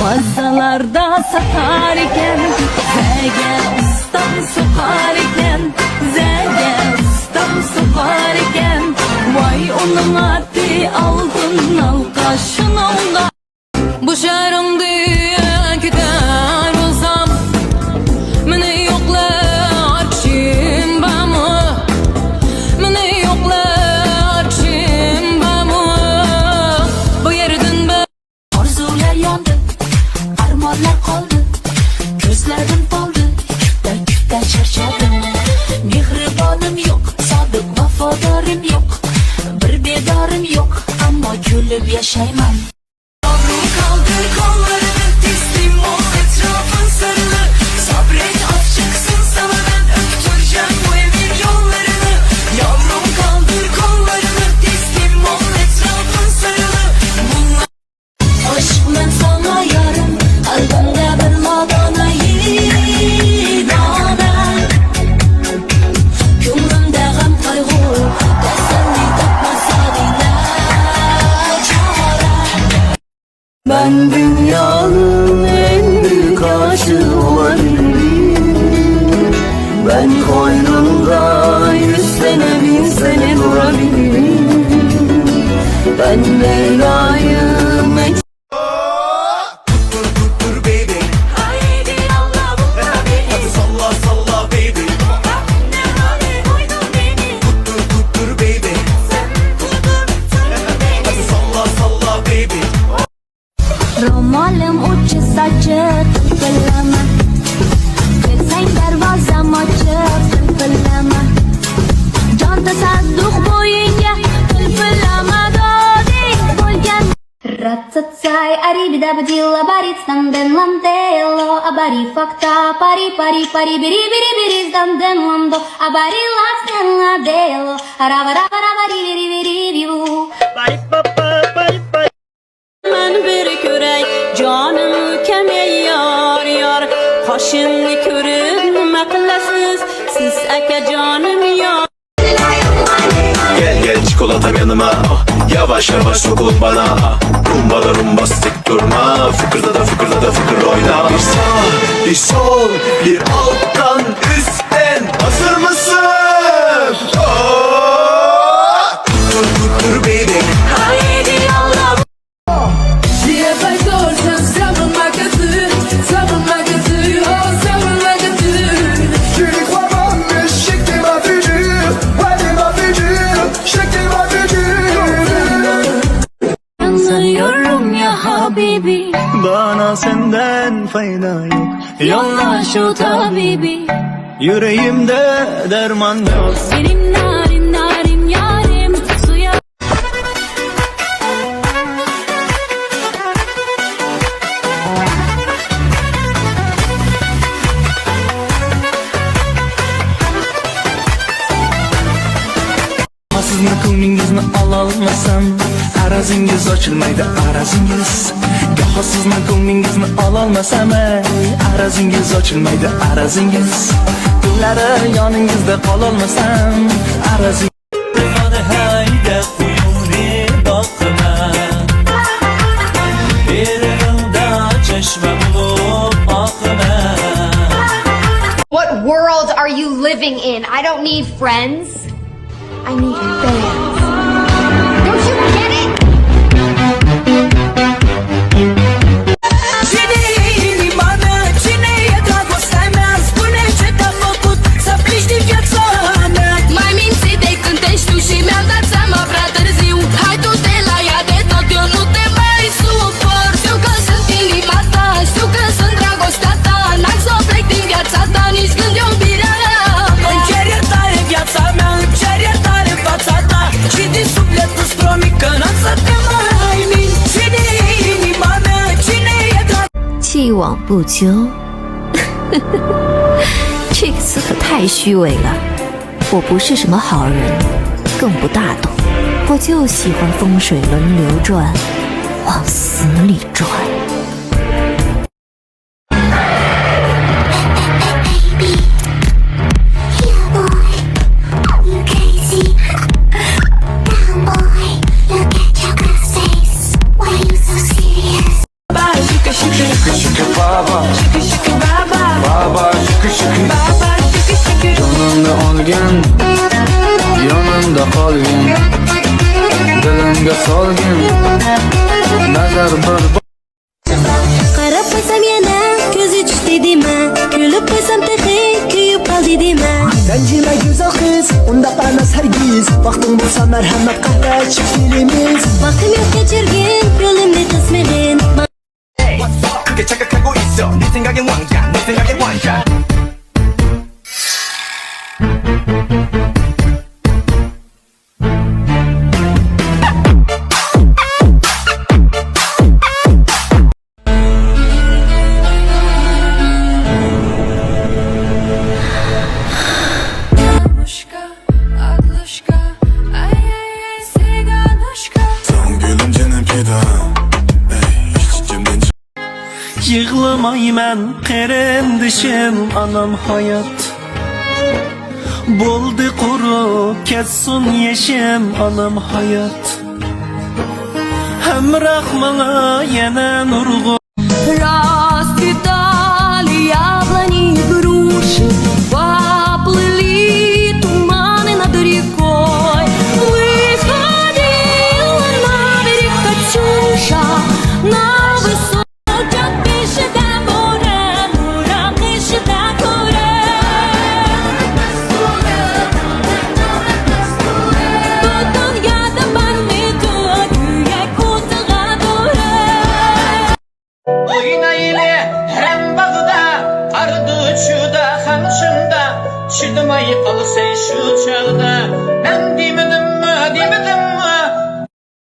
Bazalarda satar iken, zege ustam sokar iken, zege ustam sokar iken, vay onun adı altın halka şununda. Bu şehrim diye gider olsam, meni yoklar kim bamı, meni yoklar kim bamı. Bu yerden ben arzular yandı, armonlar qoldi, ko'zlarim bo'ldi, küpten charchadim. Mehribonim yo'q, sodiq vafodorim yo'q, bir bedorim yo'q, ammo kulib yashayman. Yavrum kaldır kollarını, teslim ol, etrafın sarılı. Sabret, az çıksın sana, ben öptüreceğim bu evin yollarını. Yavrum kaldır kollarını, teslim ol, etrafın sarılı. Bunlar aşk ben sana yarım, kalbimde bir madana yidana. Gönlümde gam kaygı, teselli tapmasa dile çare. Ben dünyanın en büyük aşığı olabilirim. Ben koynunda 100 sene 1000 sene durabilirim. Ben Leyla'yım. Tuttur baby, Haydi Allah bu beni, hadi salla salla baby. ne hale koydun beni. Tuttur baby, Sen kudurttun beni. hadi salla salla baby. romalim uchi saçık kıpırlama, kelsang darvozam ochiq kıpırlama, jon tasadduq bo'yinga kıpırlama doding bo'lgan. Ratsatsay aribidabadilla barit standen landelo, abari fakta pari pari pari biri biri biri standen lando, abari latsen ladelo, aravari viri viri vivu. Ben bir körey canım kemey yar yar, kaşınlı körüm akılsız siz eke canım yar. Gel gel çikolatam yanıma, yavaş yavaş sokul bana. Rumba da rumbastik durma, fıkırda da fıkır oyna. Bir sağ bir sol, bir alttan üstten, hazır mısın? Tuttur baby, Haydi Allah Diye başlıyorsun savunma kötü, savunma kötü, oh savunma kötü. tu n'y crois pas mais je sais que t'es ma future, ouais t'es ma future, je sais que t'es ma future. Yanıyorum ya habibi, Bana senden fayda yok. yolla şu tabibi. Yüreğimde derman yok. Benim narim narim yarim suya. Sizni ko'nglingizni ololmasam, arazingiz ochilmaydi arazingiz. Goho sizni ko'nglingizni ololmasam, arazingiz ochilmaydi arazingiz. Kunlari yoningizda qololmasam, arazingiz. Hayda quyuni boqma, yerimda chashma bo'lib oqma. What world are you living in? I don't need friends. I need fans. Don't you get it? Mai mințit de când te știu și mi-am dat seama prea târziu. Hai tu te la ea de tot, eu nu te mai suport. Știu că sunt inima ta, știu că sunt dragostea ta. N-am să o plec din viața ta, nici când iubirea mea. Îmi cer iertare viața mea, îmi cer iertare fața ta. Și din suflet îți promit că n-am să te mai mint. Și din inima mea, cine e drag? 既往不咎。这个词可太虚伪了，我不是什么好人，更不大度，我就喜欢风水轮流转，往死里转。Shake it, şıkı baba, Şıkı şıkı baba, baba şıkı şıkı. baba şıkı şıkı. Canımda olgan, yanımda qolgin, dilimga solgin, nazar bir Qarab qo'ysam yana ko'zi tushdi dema, kulib qo'ysam texi kuyib qoldi dema. Ranjima güzel kız, unda emas hergiz. Vaqting bo'lsa marhamat qahva ichib kelamiz. Vaqtim yo'q kechirgin, yo'limni to'smagin. 크게 착각하고 있어 네 생각엔 왕자 내 생각엔 왕자 Gülümcenin pida içimden Yığlamayman qarindishim anam hayot Bo'ldi qurib ketsin yashim anam hayot Hamroh menga yana nurg'un Расцветали яблони и груши, поплыли туманы над рекой. Выходила на берег Катюша, на высокий. Ocak peşinde buram, buram peşinde kuram. Bu dünyada ben mi tut, yürek kutuğa duram. Oynayılı hem bağda, ardı uçuda, hem şunda. Çıdımay kalsay şu çağda. Ben demedim mi, demedim